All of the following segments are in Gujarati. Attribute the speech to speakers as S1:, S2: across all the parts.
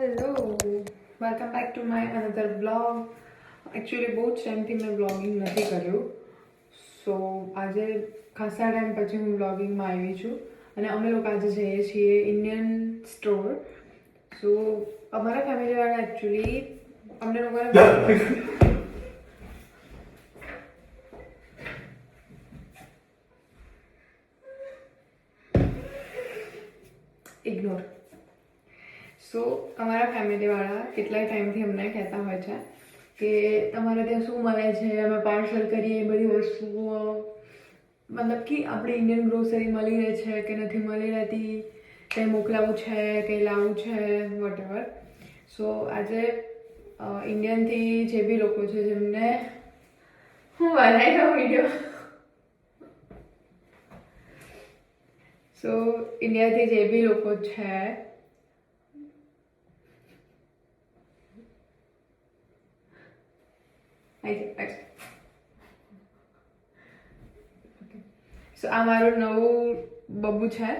S1: Hello, welcome back to my another blog. Actually બહુ જ ટાઈમથી મેં બ્લોગિંગ નથી કર્યું. સો આજે ખાસા ટાઈમ પછી હું બ્લોગિંગમાં આવી છું અને અમે લોકો આજે જઈએ છીએ ઇન્ડિયન સ્ટોર. સો અમારા ફેમિલીવાળા એકચ્યુઅલી અમને લોકોને ઇગ્નોર. સો અમારા ફેમિલીવાળા કેટલાય ટાઈમથી અમને કહેતા હોય છે કે તમારે ત્યાં શું મળે છે, અમે પાર્સલ કરીએ એ બધી વસ્તુઓ, મતલબ કે આપણી ઇન્ડિયન ગ્રોસરી મળી રહે છે કે નથી મળી રહેતી, કંઈ મોકલાવું છે, કંઈ લાવવું છે, વોટેવર. સો આજે ઇન્ડિયનથી જે બી લોકો છે જેમને હું બનાવ્યો વિડીયો, સો ઇન્ડિયાથી જે બી લોકો છે સો આ મારું નવું બબ્બુ છે.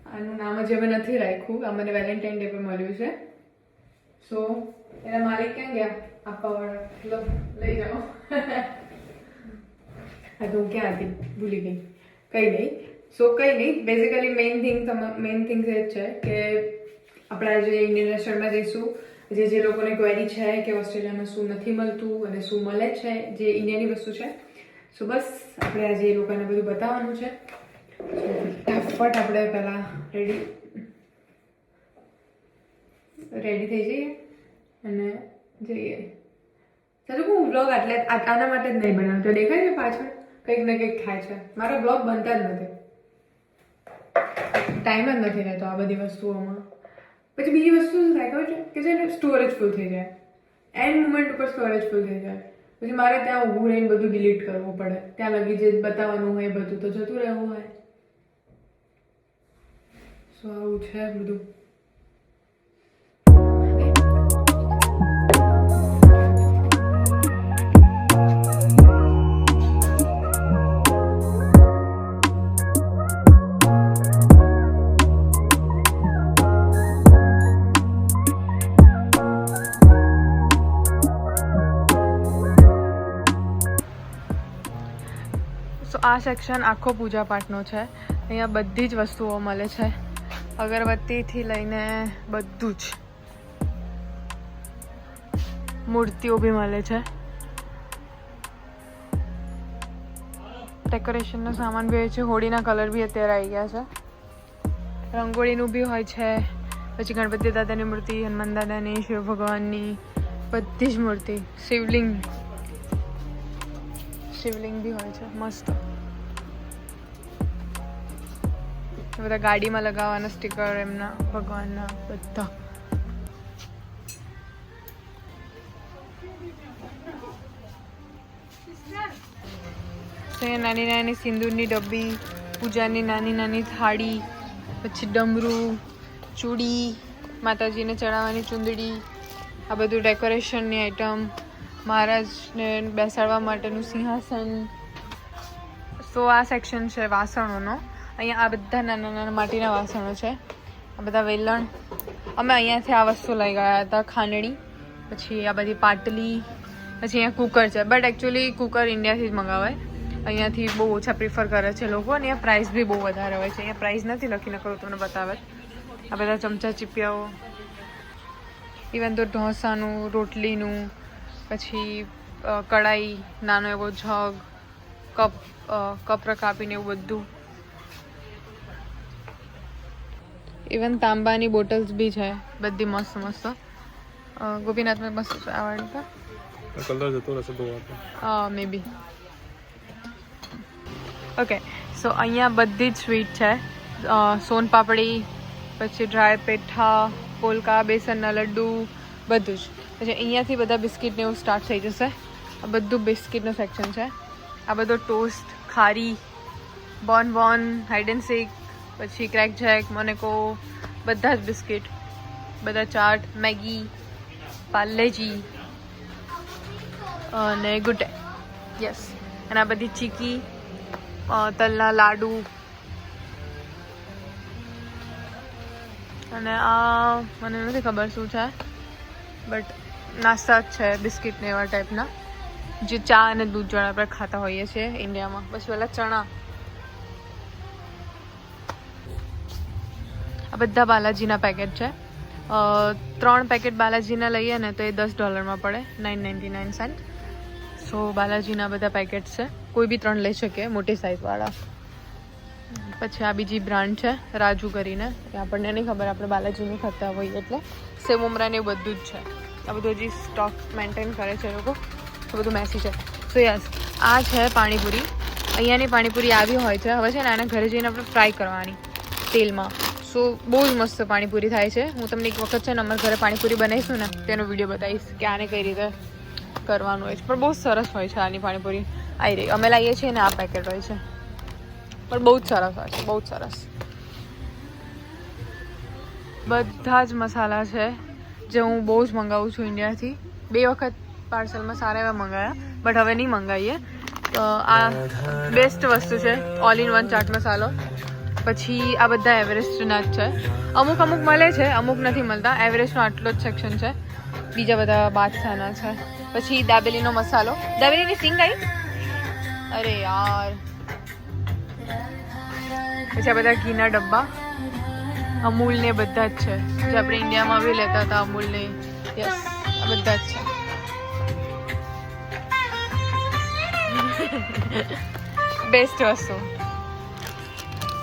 S1: આનું નામ જ અમે નથી રાખ્યું, આ મને વેલેન્ટાઇન ડે પર મળ્યું છે. સો એના માલિક ક્યાં ગયા આપવાવાળા? લો લઈ જાઓ. હા તો હું ક્યાં હતી, ભૂલી ગઈ. કંઈ નહીં. સો કંઈ નહીં, બેઝિકલી મેઇન થિંગ એ જ છે કે આપણે આજે ઇન્ડિયન રેસ્ટોરન્ટમાં જઈશું. જે લોકોને ક્વેરી છે કે ઓસ્ટ્રેલિયામાં શું નથી મળતું અને શું મળે છે, જે ઇન્ડિયાની વસ્તુ છે. સો બસ આપણે આજે એ લોકોને બધું બતાવવાનું છે. ફટાફટ આપણે પહેલાં રેડી થઈ જઈએ અને જઈએ. ચાલો હું બ્લોગ આના માટે જ નહીં બનાવતો, દેખાય છે પાછળ કંઈક ને કંઈક થાય છે. મારા બ્લોગ બનતા જ નથી, ટાઈમ જ નથી રહેતો આ બધી વસ્તુઓમાં. પછી બીજી વસ્તુ શું થાય ખબર છે કે છે સ્ટોરેજ ફૂલ થઈ જાય, એન્ડ મુમેન્ટ ઉપર સ્ટોરેજ ફૂલ થઈ જાય. પછી મારે ત્યાં ઊભું રહીને બધું ડિલીટ કરવું પડે, ત્યાં લગી જે બતાવવાનું હોય બધું તો જતું રહેવું હોય. સો આવું છે બધું. આ સેક્શન આખો પૂજા પાઠનો છે. અહીંયા બધી જ વસ્તુઓ મળે છે, અગરબત્તીથી લઈને બધું જ. મૂર્તિઓ બી મળે છે, ડેકોરેશનનો સામાન બી હોય છે. હોળીના કલર બી અત્યારે આવી ગયા છે, રંગોળીનું બી હોય છે. પછી ગણપતિ દાદાની મૂર્તિ, હનુમાન દાદાની, શિવ ભગવાનની બધી જ મૂર્તિ. શિવલિંગ બી હોય છે મસ્ત. બધા ગાડીમાં લગાવવાના સ્ટીકર એમના ભગવાનના બધા. નાની નાની સિંદૂરની ડબ્બી, પૂજાની નાની નાની થાળી, પછી ડમરું, ચૂડી, માતાજીને ચડાવવાની ચૂંદડી, આ બધું ડેકોરેશનની આઈટમ, મહારાજને બેસાડવા માટેનું સિંહાસન. સો આ સેક્શન છે વાસણોનો. અહીંયા આ બધા નાના નાના માટીના વાસણો છે, આ બધા વેલણ. અમે અહીંયાથી આ વસ્તુ લઈ ગયા હતા, ખાંડણી, પછી આ બધી પાટલી, પછી અહીંયા કુકર છે. બટ એકચ્યુઅલી કુકર ઇન્ડિયાથી જ મંગાવાય, અહીંયાથી બહુ ઓછા પ્રિફર કરે છે લોકો. અને અહીંયા પ્રાઇસ બી બહુ વધારે હોય છે. અહીંયા પ્રાઇસ નથી લખીને કરું તમને બતાવે. આ બધા ચમચા ચીપિયાઓ, ઇવન તો ઢોસાનું, રોટલીનું, પછી કઢાઈ, નાનો એવો જગ, કપ કાપીને એવું બધું. ઇવન તાંબાની બોટલ્સ બી છે બધી મસ્ત મસ્ત. ગોપીનાથમાં મસ્ત આવડતા કલર જતો રહેશે બહુ મે બી. ઓકે, સો અહીંયા બધી જ સ્વીટ છે. સોન પાપડી, પછી ડ્રાય પેઠા, પોલકા, બેસનના લડ્ડુ, બધું જ. પછી અહીંયાથી બધા બિસ્કિટને એવું સ્ટાર્ટ થઈ જશે. આ બધું બિસ્કિટનું સેક્શન છે. આ બધો ટોસ્ટ, ખારી, બોન, હાઇડ એન્ડ સીક, પછી ક્રેક જેક, મોનેકો, બધા જ બિસ્કિટ, બધા ચાટ, મેગી, પાર્લેજી અને ગુડ ડે. યસ. અને આ બધી ચીકી, તલના લાડુ, અને આ મને નથી ખબર શું છે, બટ નાસ્તા જ છે, બિસ્કિટ ને એવા ટાઈપના, જે ચા અને દૂધ જોડે આપણે ખાતા હોઈએ છીએ ઇન્ડિયામાં. પછી ઓલા ચણા, આ બધા બાલાજીના પેકેટ છે. 3 પેકેટ બાલાજીના લઈએ ને તો એ $10 પડે, 9.99 સો બાલાજીના બધા પેકેટ છે, કોઈ બી 3 લઈ શકીએ, મોટી સાઇઝવાળા. પછી આ બીજી બ્રાન્ડ છે રાજુ કરીને, એ આપણને નહીં ખબર, આપણે બાલાજીની ખાતા હોઈએ એટલે. સેવ મમરા ને એવું બધું જ છે. આ બધું હજી સ્ટોક મેન્ટેન કરે છે એ લોકો, તો બધું મેસી છે. સો યસ, આ છે પાણીપુરી. અહીંયાની પાણીપુરી આવી હોય છે. હવે છે ને આને ઘરે જઈને આપણે ફ્રાય કરવાની તેલમાં. સો બહુ જ મસ્ત પાણીપુરી થાય છે. હું તમને એક વખત છે ને અમારા ઘરે પાણીપુરી બનાવીશું ને તેનો વિડીયો બતાવીશ કે આને કઈ રીતે કરવાનું હોય છે. પણ બહુ સરસ હોય છે આની પાણીપુરી. આવી રહી, અમે લાવીએ છીએ ને આ પેકેટ હોય છે, પણ બહુ જ સરસ હોય છે, બહુ જ સરસ. બધા જ મસાલા છે જે હું બહુ જ મંગાવું છું ઇન્ડિયાથી. 2 વખત પાર્સલમાં સારા એવા મંગાયા, બટ હવે નહીં મંગાવીએ. તો આ બેસ્ટ વસ્તુ છે, ઓલ ઇન વન ચાટ મસાલો. પછી આ બધા એવરેસ્ટના જ છે. અમુક મળે છે, અમુક નથી મળતા. એવરેસ્ટનો આટલો જ સેક્શન છે, બીજા બધા બાદશાહના છે. પછી દાબેલીનો મસાલો, દાબેલીની સિંગ આવી, અરે યાર. પછી આ બધા ઘીના ડબ્બા, અમૂલ ને બધા જ છે, જે આપણે ઇન્ડિયામાં બી લેતા હતા અમૂલ ને. યસ, આ બધા જ છે. બેસ્ટ વસ્તુ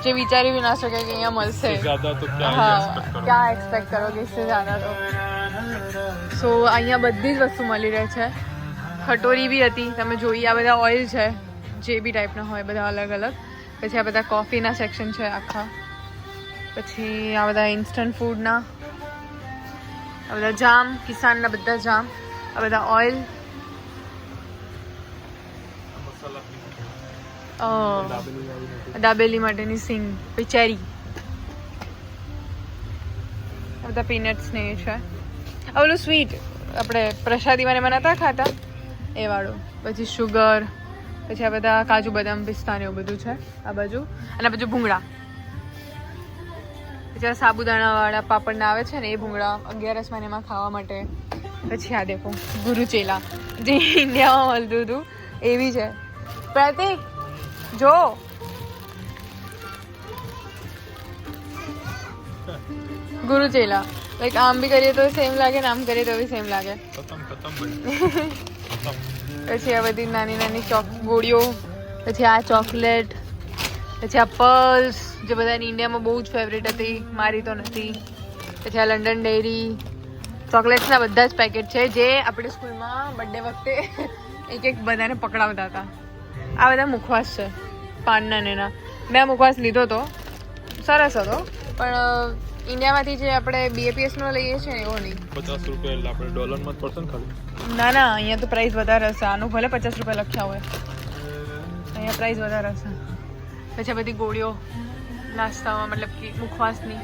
S1: જે વિચારી બી ના શકે કે અહીંયા મળશે. હા, ક્યાં એક્સપેક્ટ કરોગે इससे ज़्यादा તો. સો અહીંયા બધી જ વસ્તુ મળી રહે છે. કટોરી બી હતી, તમે જોઈ. આ બધા ઓઇલ છે, જે બી ટાઈપના હોય બધા અલગ અલગ. પછી આ બધા કોફીના સેક્શન છે આખા. પછી આ બધા ઇન્સ્ટન્ટ ફૂડના, આ બધા જામ, કિસાનના બધા જામ, આ બધા ઓઇલ, દાબેલી માટેની સિંગ, પછી ચેરી, આ બધા પીનટ્સ ને એ છે. આ ઓલું સ્વીટ આપણે પ્રસાદીમાં એમાં નતા ખાતા એ વાળું. પછી શુગર, પછી આ બધા કાજુ બદામ પિસ્તા ને એવું બધું છે આ બાજુ. અને આ બાજુ ભૂંગળા. પછી આ સાબુદાણાવાળા પાપડના આવે છે ને એ ભૂંગળા 11 એમાં ખાવા માટે. પછી આ દેખો ગુરુચેલા, જે ઇન્ડિયામાં મળતું હતું એવી છે. પ્રતિક જો, ગુરુચેલા લાઈક આમ બી કરીએ તો સેમ લાગે ને આમ કરીએ તો બી સેમ લાગે. પછી આ બધી નાની નાની ગોળીઓ, પછી આ ચોકલેટ, પછી આ પલ્સ જે બધાની ઇન્ડિયામાં બહુ જ ફેવરેટ હતી, મારી તો નથી. પછી આ લંડન ડેરી. ચોકલેટ્સના બધા જ પેકેટ છે જે આપણે સ્કૂલમાં બર્થડે વખતે એક બધાને પકડાવતા હતા. આ બધા મુખવાસ છે પાનના ને એના. મેં મુખવાસ લીધો હતો, સરસ હતો, પણ ઇન્ડિયામાંથી જે આપણે BAPSનો લઈએ છીએ ને એવો નહીં. $50 એટલે આપણે ડોલરમાં જ પડશે ને ખાલી? ના ના, અહીંયા તો પ્રાઇસ વધારે હશે. આનું ભલે $50 લખ્યા હોય, અહીંયા પ્રાઇસ વધારે હશે. પછી બધી ગોળીઓ નાસ્તામાં, મતલબ કે મુખવાસની.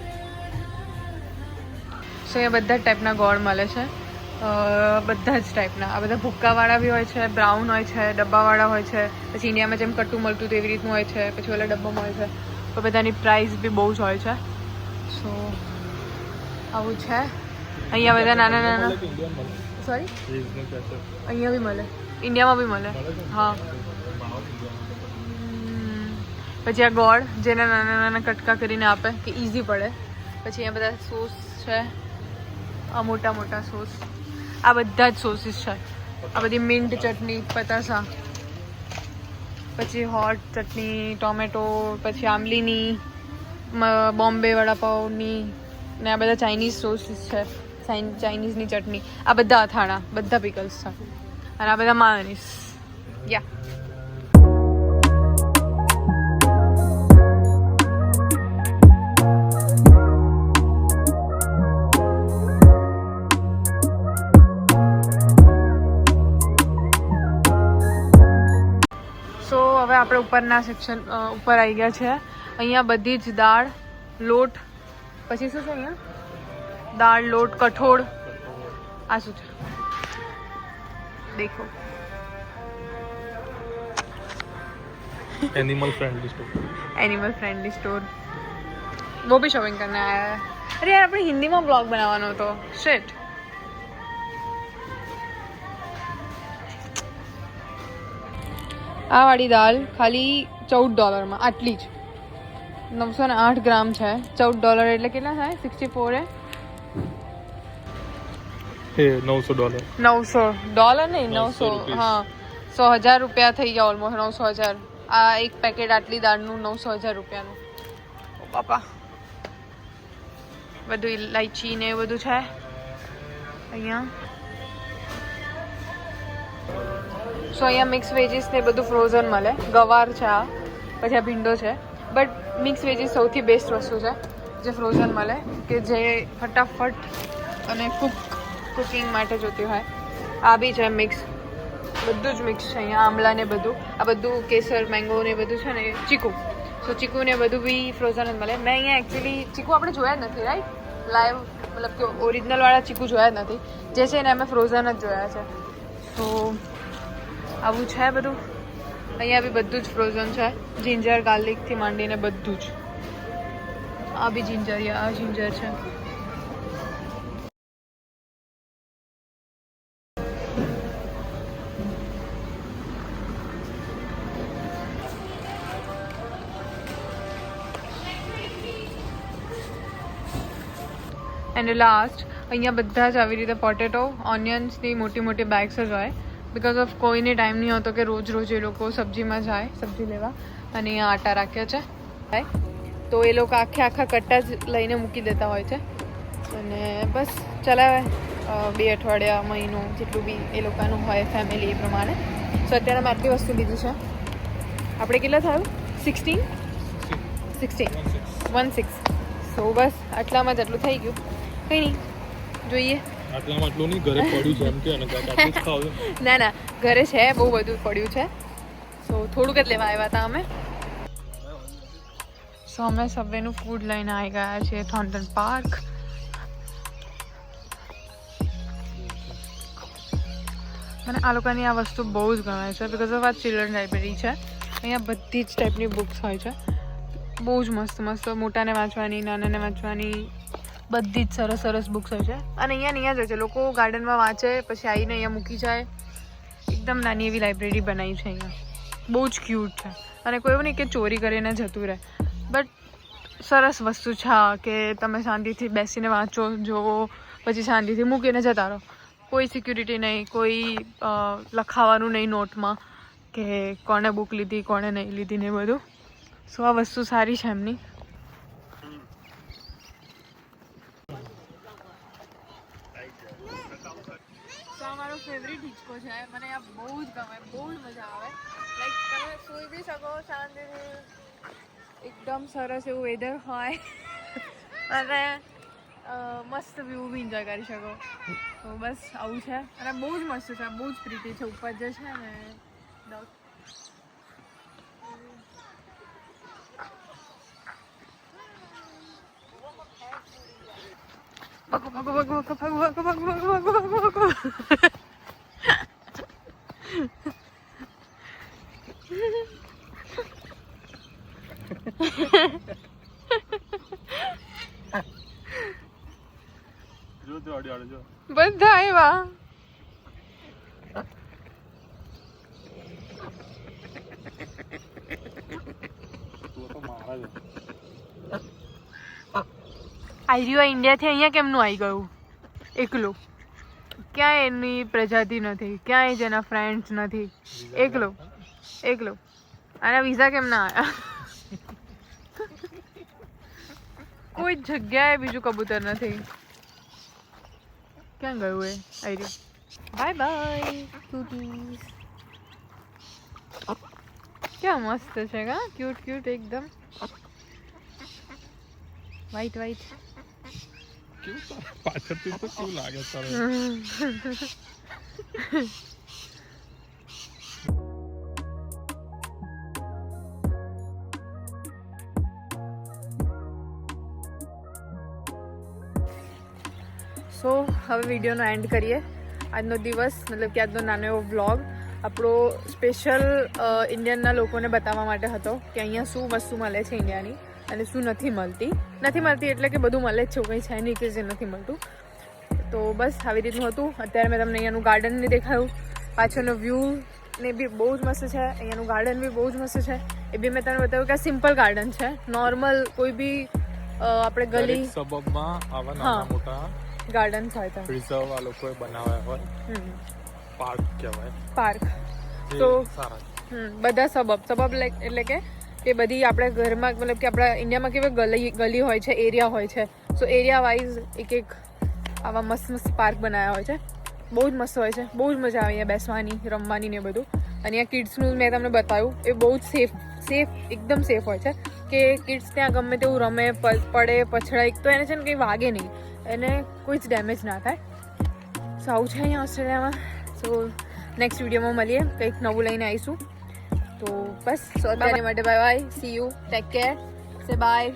S1: સો અહીંયા બધા જ ટાઈપના ગોળ મળે છે, બધા જ ટાઈપના. આ બધા ભૂક્કાવાળા બી હોય છે, બ્રાઉન હોય છે, ડબ્બાવાળા હોય છે. પછી ઇન્ડિયામાં જેમ કટ્ટું મળતું હતું એવી રીતનું હોય છે. પછી ઓલા ડબ્બામાં હોય છે. તો બધાની પ્રાઇસ બી બહુ જ હોય છે. સો આવું છે. અહીંયા બધા નાના નાના, સોરી, અહીંયા બી મળે, ઇન્ડિયામાં બી મળે. હા. પછી આ ગોળ, જેને નાના નાના કટકા કરીને આપે કે ઇઝી પડે. પછી અહીંયા બધા સોસ છે, આ મોટા મોટા સોસ. આ બધા જ સોસીસ છે. આ બધી મિન્ટ ચટણી, પતાસા, પછી હોટ ચટણી, ટોમેટો, પછી આમલીની, બોમ્બે વડાપાવની, ને આ બધા ચાઇનીઝ સોસીસ છે, ચાઇનીઝની ચટણી. આ બધા અથાણા, બધા પિકલ્સ છે. અને આ બધા માયોનીઝ. યા. સો હવે આપણે ઉપરના સેક્શન ઉપર આવી ગયા છે. અહીંયા બધી જ દાળ, લોટ, પછી શું છે અહીંયા? દાળ, લોટ, કઠોળ. આ શું છે દેખો. Animal friendly store. वो भी शॉपिंग करने आया है. अरे यार આપણે હિન્દીમાં બ્લોગ બનાવવાનો હતો. શિટ. આ વાળી દાલ ખાલી $14 આટલી જ 908 ગ્રામ છે. $14 એટલે કેટલા થાય? 64
S2: હે $900.
S1: $900 નહીં 900. હા 100,000 રૂપિયા થઈ ગયા ઓલમોસ્ટ. 900,000. આ એક પેકેટ આટલી દાળનું 900,000 રૂપિયાનું. ઓ બાપા. બધું ઇલાયચી ને એ બધું છે અહીંયા. સો અહીંયા મિક્સ વેજીસ ને બધું ફ્રોઝન મળે. ગવાર છે આ, પછી આ ભીંડો છે. બટ મિક્સ વેજીસ સૌથી બેસ્ટ વસ્તુ છે જે ફ્રોઝન મળે, કે જે ફટાફટ અને કુકિંગ માટે જોતી હોય. આ બી છે મિક્સ, બધું જ મિક્સ છે અહીંયા. આમલા ને બધું, આ બધું કેસર મેંગો ને બધું છે ને, ચીકુ. સો ચીકુ ને બધું બી ફ્રોઝન જ મળે. મેં અહીંયા એકચ્યુઅલી ચીકુ આપણે જોયા જ નથી, રાઈટ? લાઈવ મતલબ કે ઓરિજિનલ વાળા ચીકુ જોયા જ નથી. જે છે ને અમે ફ્રોઝન જ જોયા છે. તો આવું છે બધું. અહીંયા બી બધું જ ફ્રોઝન છે. જિંજર ગાર્લિકથી માંડીને બધું જ. આ બી જિંજર, આ જિંજર છે. એન્ડ લાસ્ટ અહીંયા બધા જ આવી રીતે પોટેટો, ઓનિયન્સની મોટી મોટી બેગ્સ જ હોય. બિકોઝ ઓફ કોઈને ટાઈમ નહીં હોતો કે રોજ રોજ એ લોકો સબ્જીમાં જાય સબ્જી લેવા. અને અહીંયા આટા રાખ્યા છે, તો એ લોકો આખા કટ્ટા જ લઈને મૂકી દેતા હોય છે. અને બસ ચલાવે 2 અઠવાડિયા, મહિનો, જેટલું બી એ લોકોનું હોય ફેમિલી એ પ્રમાણે. સો અત્યારે મેં આટલી વસ્તુ લીધી છે. આપણે કેટલા થયું? 16. સો બસ આટલામાં જ આટલું થઈ ગયું. કંઈ નહીં, જોઈએ.
S2: આટલામાં આટલું નહીં, ઘરે પડ્યું છે એમ કે, અને આટલું જ ખાવ.
S1: ના ઘરે છે, બહુ બધું પડ્યું છે. સો થોડુંક જ લેવા આવ્યા હતા અમે. સો અમે સબવેનું ફૂડ લઈને આવી ગયા છીએ થોર્ન્ટન પાર્ક. મને આ લોકોની આ વસ્તુ બહુ જ ગમે છે, બિકોઝ ઓફ આ ચિલ્ડ્રન લાઇબ્રેરી છે. અહીંયા બધી જ ટાઈપની બુક્સ હોય છે. બહુ જ મસ્ત મોટાને વાંચવાની, નાનાને વાંચવાની, બધી જ સરસ બુક્સ હોય છે. અને અહીંયા જ હોય છે. લોકો ગાર્ડનમાં વાંચે, પછી આવીને અહીંયા મૂકી જાય. એકદમ નાની એવી લાઇબ્રેરી બનાવી છે અહીંયા. બહુ જ ક્યુટ છે. અને કોઈ એવું નહીં કે ચોરી કરીને જતું રહે, બટ સરસ વસ્તુ છે કે તમે શાંતિથી બેસીને વાંચો, જોવો, પછી શાંતિથી મૂકીને જતા રહો. કોઈ સિક્યુરિટી નહીં, કોઈ લખાવાનું નહીં નોટમાં કે કોણે બુક લીધી, કોણે નહીં લીધી ને બધું. સો આ વસ્તુ સારી છે એમની. મારો ફેવરિટ હિચકો છે. મને આ બહુ જ ગમે, બહુ જ મજા આવે. લાઈક તમે સૂઈ બી શકો શાંતિથી, એકદમ સરસ એવું વેધર હોય અને મસ્ત વ્યૂ બી એન્જોય કરી શકો. તો બસ આવું છે. અને બહુ જ મસ્ત છે, બહુ જ પ્રીટી છે. ઉપર જે છે ને બધા આવ્યા. આર્યો ઇન્ડિયાથી અહીંયા કેમનું આવી ગયું એકલું? ક્યાંય એની પ્રજાતિ નથી, ક્યાંય જ એના ફ્રેન્ડ્સ નથી. એકલો આના વિઝા કેમ ના આવ્યા? કોઈ જગ્યાએ બીજું કબૂતર નથી. ક્યાં ગયું એ આર્યો? Bye bye cuties. ક્યાં મસ્ત છે કા, ક્યુટ એકદમ. વ્હાઈટ
S2: પાછળથી તો કેવું લાગે સરસ.
S1: સો હવે વિડીયોનો એન્ડ કરીએ. આજનો દિવસ મતલબ કે આજનો નાનો એવો વ્લોગ આપણો સ્પેશિયલ ઇન્ડિયનના લોકોને બતાવવા માટે હતો કે અહીંયા શું વસ્તુ મળે છે ઇન્ડિયાની. અને શું નથી મળતી એટલે કે બધું મળે જ છે, કંઈ છે નહીં કે જે નથી મળતું. તો બસ આવી રીતનું હતું. અત્યારે મેં તમને અહીંયાનું ગાર્ડન ને દેખાયું, પાછળનો વ્યૂ ને બી બહુ જ મસ્ત છે, અહીંયાનું ગાર્ડન બી બહુ જ મસ્ત છે. એ બી મેં તમને બતાવ્યું કે આ સિમ્પલ ગાર્ડન છે, નોર્મલ કોઈ બી આપણે ગલી
S2: સબબમાં આવા નાના મોટા
S1: ગાર્ડન્સ હોય તો
S2: રિઝર્વ આ લોકોએ બનાવ્યા હોય, પાર્ક કહેવાય,
S1: પાર્ક.
S2: જે
S1: તો
S2: સારા
S1: બધા સબબ એટલે કે બધી આપણે ઘરમાં મતલબ કે આપણા ઇન્ડિયામાં કેવી ગલી હોય છે, એરિયા હોય છે, સો એરિયા વાઇઝ એક આવા મસ્ત પાર્ક બનાવ્યા હોય છે. બહુ જ મસ્ત હોય છે, બહુ જ મજા આવે અહીંયા બેસવાની, રમવાની ને બધું. અને અહીંયા કિડ્સનું મેં તમને બતાવ્યું, એ બહુ જ સેફ એકદમ સેફ હોય છે કે કિડ્સ ત્યાં ગમે તેવું રમે, પડે પછડાય તો એને છે ને કંઈ વાગે નહીં, એને કોઈ જ ડેમેજ ના થાય. સો આવું છે અહીંયા ઓસ્ટ્રેલિયામાં. સો નેક્સ્ટ વિડીયોમાં મળીએ, કંઈક નવું લઈને આવીશું. તો બસ અત્યારે માટે bye bye, C you, take care, સે બાય.